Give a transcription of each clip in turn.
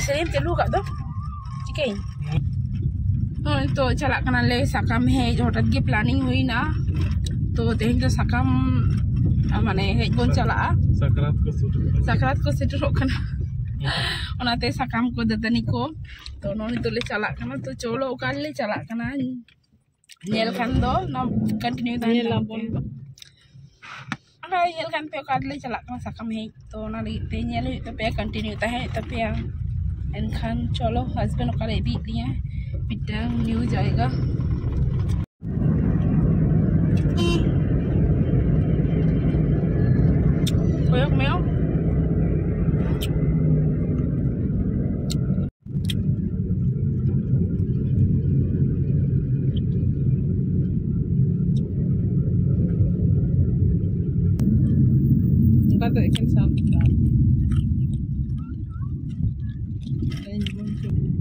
Selim telu kat tu. Chicken. Oh itu chalak kana le sakam hej hotat gi planning hui na. To tehin to sakam mane hej bon chala. Sakrat ko seturok kana. Onate sakam ko datani ko. To noni to le chalak kana to cholo ukal le chalak kana. Nyel kan do na continue ta nyel lampon. Hai nyel kan pe ukal le chalak kana sakam hej to na li te nyel hu to pe continue ta hai tapi yang एनखान चलो husband का ready दिया पिटा new जाएगा कोयक में तो एक इंसान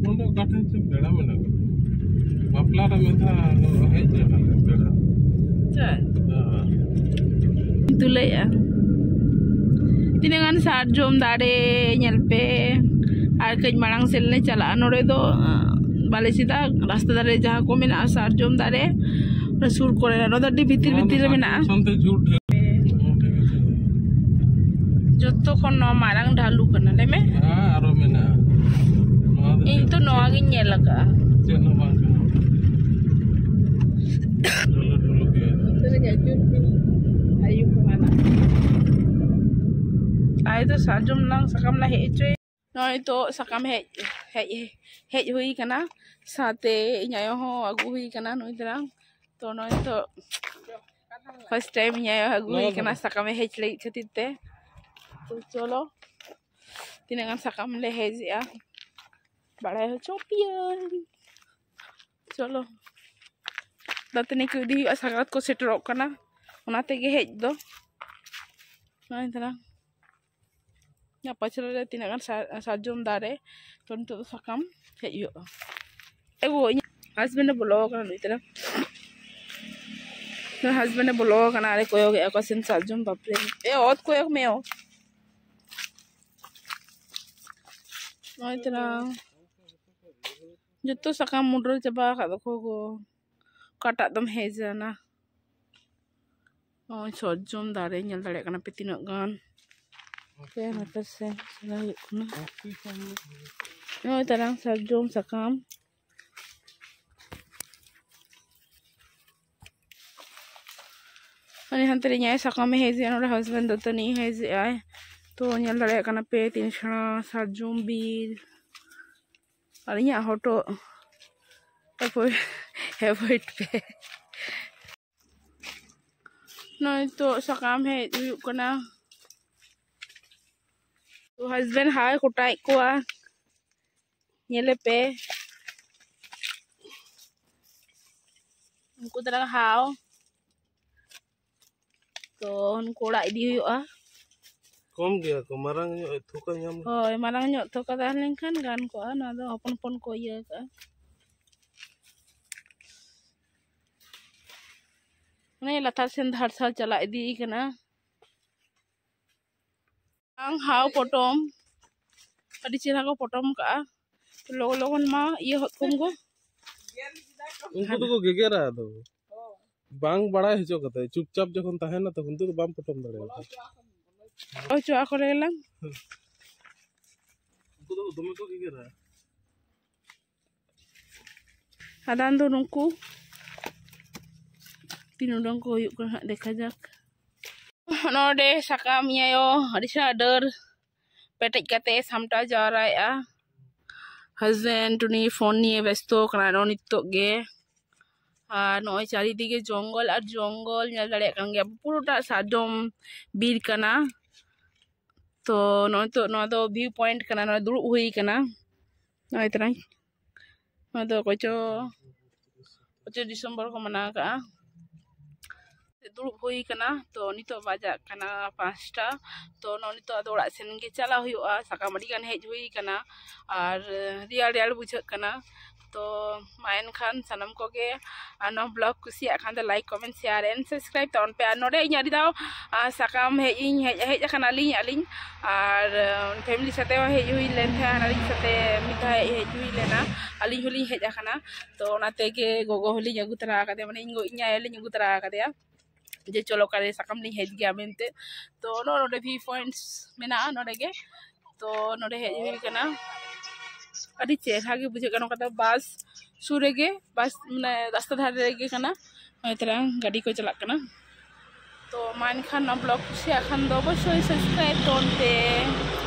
Untuk kadang sebela mana? Bapla dah minta aja lah sebela. Cak. Itulah ya. Tinangan sarjom dare nyelpe, arkai marang selne cala nore do balesida rasta dare jaha ko mena sarjom dare rasur kore na noda di bitir bitir mena. Sampai jut. Joto kon no marang dalu kana leme? Aro mena. Itu noagi nyelaga. Jangan bang. Dulu ya. Terus jajur ayu kemana? Itu sarjom lang sakam lah hej. No itu sakam hej hui kana. Sate nyayo ho agu hui kana no itrang. To no itu first time nyayo agu hui kana sakam hej lagi chatite. तो चलो tinangan sakam le hej ya. बड़ा हो चोपियन चलो दातनी को दी सागरात को सेटरोक कना ओनाते गे hedge दो नय तना या पछले रे तिनागान साजोम दारे तो नितो साकाम हेज हो एगो हस्बैंड बोलो कना नितरा तो हस्बैंड बोलो कना रे कोयो गे को सिन साजोम बापरे ए ओत कोयो मेओ नय तना जतो sakam mundur coba kak toko go katak dom hejana oh sojom dare nyal dare kana petino gan oke natas se selalu kuna no tarang sojom sakam ani hantri nyai sakam heje no husband to ni heje ai to nyal dare kana pe tin shana sojom bir Alinya hoto avoid pe no itu sakam he yuk kana tu husband hai kotai ko nyele pe unku terang hao to unku dak di yuk Kom dia ko marang nyok thuka nyam. Oh, marang nyok thuka tahan kan gan ko na do hopon ko ye ka. Ni latar sen dhar sal chala idi kana. Ang hau potom. Adi chira ko potom ka. Logon ma ye hot kum go. Unku to ko gegera do. Bang bada hijo kata चुपचाप जखन tahena तखन तो bam potom dare. Oh coba aku lelang. Unku to dome ko gegera. Adan do nungku. Tinudang ko yuk kan dekha jak. No de sakam yo adisa der petek kate samta ja raha ya. Husband tuni phone niye besto kana no nittok ge. Noi চারিদিকে জঙ্গল আর জঙ্গল nyal dare kan ge puruta sadom bir kana to no do view point kana no duruk hui kana noi trai no do kocho Disember ko mana ka duruk hui kana to nito bajak kana 5টা to no nito ado orak sen ge chala huyuga sakam adi kan hej hui kana ar real bujhak kana तो मा एनखान सानम कोगे नो blog कुसिया खान like comment share and subscribe तो पे नोडे इन अड़ी दाव साकाम हेज खाना लिंग और फैमिली साथे हेज हुई लेन थे हनारी साथे मिथा हेज हुई लेना अली होली हेज खाना तो ओनाते के गोगो होली अगु तरा कादे माने इኛ लिंग अगु तरा कादे जे चलो करे साकाम लिंग हेज गया मेनते तो नोडे भी पॉइंट्स मेना नोडे के तो नोडे हेज हुई कना अड़ी चेहरा के बुझे कनो कता बस सुरे के बस माने रास्ता धारे के कना इतना गाड़ी को चला कना तो मान खान ब्लॉग कुसिया खान दो अवश्य सब्सक्राइब करते